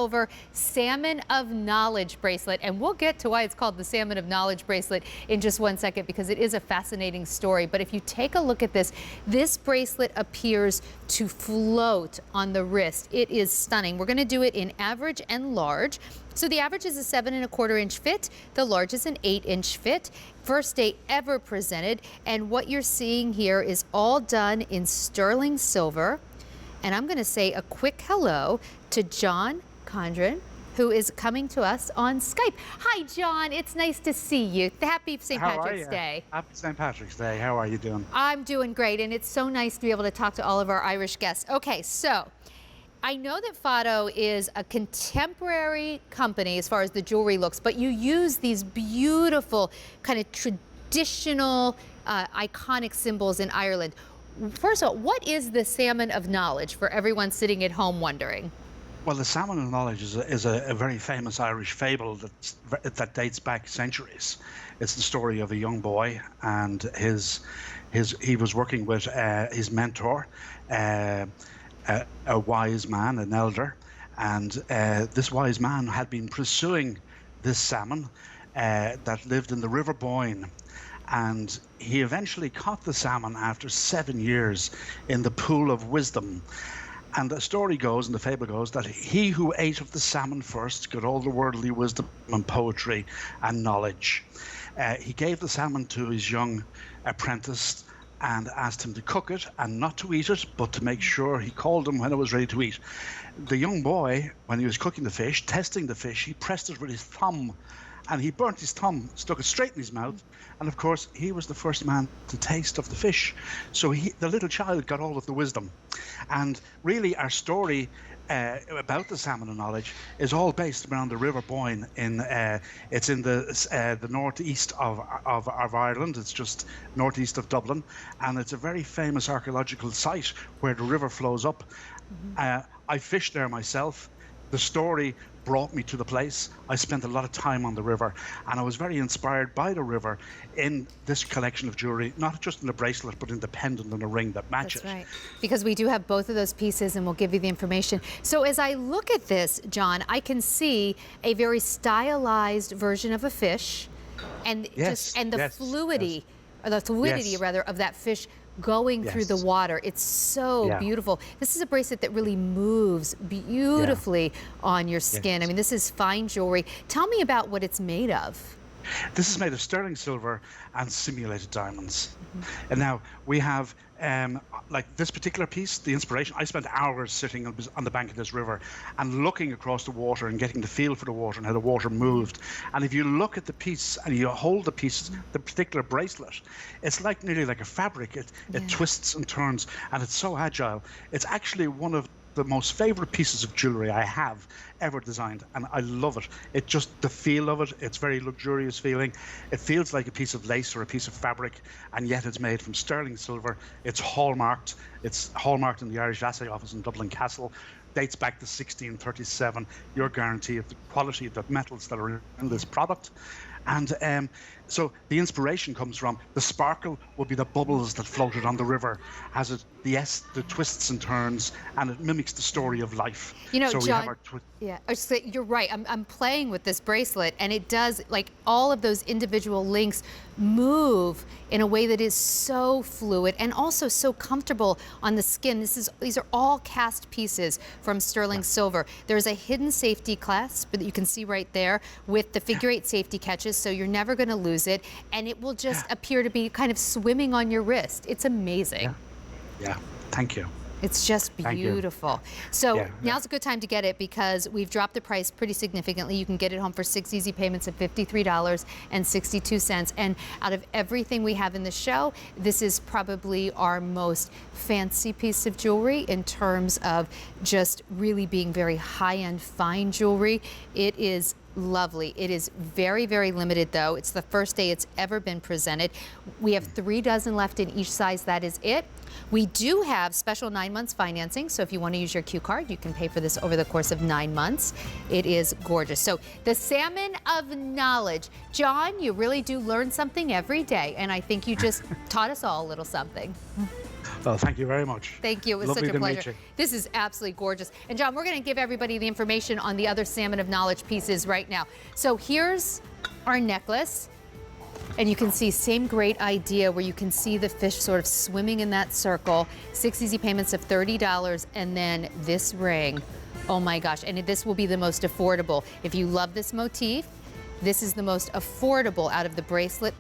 silver Salmon of Knowledge bracelet. And we'll get to why it's called the Salmon of Knowledge bracelet in just 1 second, because it is a fascinating story. But if you take a look at this, this bracelet appears to float on the wrist. It is stunning. We're going to do it in average and large. So the average is a 7¼ inch fit. The large is an 8-inch fit. First day ever presented. And what you're seeing here is all done in sterling silver. And I'm going to say a quick hello to John Condren, who is coming to us on Skype. Hi, John. It's nice to see you. Happy St. Patrick's Day. Happy St. Patrick's Day. How are you doing? I'm doing great, and it's so nice to be able to talk to all of our Irish guests. Okay, so I know that Fado is a contemporary company as far as the jewelry looks, but you use these beautiful kind of traditional, iconic symbols in Ireland. First of all, what is the Salmon of Knowledge for everyone sitting at home wondering? Well, the Salmon of Knowledge is a very famous Irish fable that dates back centuries. It's the story of a young boy, and he was working with his mentor, a wise man, an elder, and this wise man had been pursuing this salmon that lived in the River Boyne. And he eventually caught the salmon after 7 years in the pool of wisdom. And the story goes, and the fable goes, that he who ate of the salmon first got all the worldly wisdom and poetry and knowledge. He gave the salmon to his young apprentice and asked him to cook it and not to eat it, but to make sure. He called him when it was ready to eat. The young boy, when he was cooking the fish, testing the fish, he pressed it with his thumb, and he burnt his thumb, stuck it straight in his mouth, and of course he was the first man to taste of the fish. So the little child got all of the wisdom. And really our story about the Salmon of Knowledge is all based around the River Boyne. It's in the northeast of Ireland. It's just northeast of Dublin, and it's a very famous archaeological site where the river flows up. I fished there myself. The story brought me to the place. I spent a lot of time on the river, and I was very inspired by the river in this collection of jewelry, not just in the bracelet, but in the pendant and the ring that match it. That's right, because we do have both of those pieces, and we'll give you the information. So as I look at this, John, I can see a very stylized version of a fish, and the fluidity rather of that fish going through the water. It's so beautiful. This is a bracelet that really moves beautifully on your skin. I mean, this is fine jewelry. Tell me about what it's made of. This is made of sterling silver and simulated diamonds. And now we have, like this particular piece, the inspiration, I spent hours sitting on the bank of this river and looking across the water and getting the feel for the water and how the water moved. And if you look at the piece and you hold the piece, the particular bracelet, it's like nearly like a fabric. It twists and turns, and it's so agile. It's actually one of the most favorite pieces of jewelry I have ever designed, and I love it. It just, the feel of it, it's very luxurious feeling. It feels like a piece of lace or a piece of fabric, and yet it's made from sterling silver. It's hallmarked. It's hallmarked in the Irish Assay Office in Dublin Castle. Dates back to 1637. Your guarantee of the quality of the metals that are in this product. And so the inspiration comes from the sparkle would be the bubbles that floated on the river as the twists and turns, and it mimics the story of life. You know, so John, you're right. I'm playing with this bracelet, and it does, like, all of those individual links move in a way that is so fluid and also so comfortable on the skin. These are all cast pieces from sterling silver. There's a hidden safety clasp that you can see right there with the figure-8 safety catches, so you're never going to lose it, and it will just appear to be kind of swimming on your wrist. It's amazing. Yeah, thank you. It's just beautiful. So now's a good time to get it, because we've dropped the price pretty significantly. You can get it home for 6 easy payments of $53.62. And out of everything we have in the show, this is probably our most fancy piece of jewelry in terms of just really being very high-end fine jewelry. It is lovely. It is very, very limited, though. It's the first day it's ever been presented. We have 3 dozen left in each size. That is it. We do have special 9 months financing, so if you want to use your Q card, you can pay for this over the course of 9 months. It is gorgeous. So the Salmon of Knowledge. John, you really do learn something every day, and I think you just taught us all a little something. Well, thank you very much. Thank you. It was Lovely such a to meet pleasure. you. This is absolutely gorgeous. And John, we're going to give everybody the information on the other Salmon of Knowledge pieces right now. So here's our necklace. And you can see same great idea where you can see the fish sort of swimming in that circle. 6 easy payments of $30. And then this ring. Oh my gosh. And this will be the most affordable. If you love this motif, this is the most affordable out of the bracelet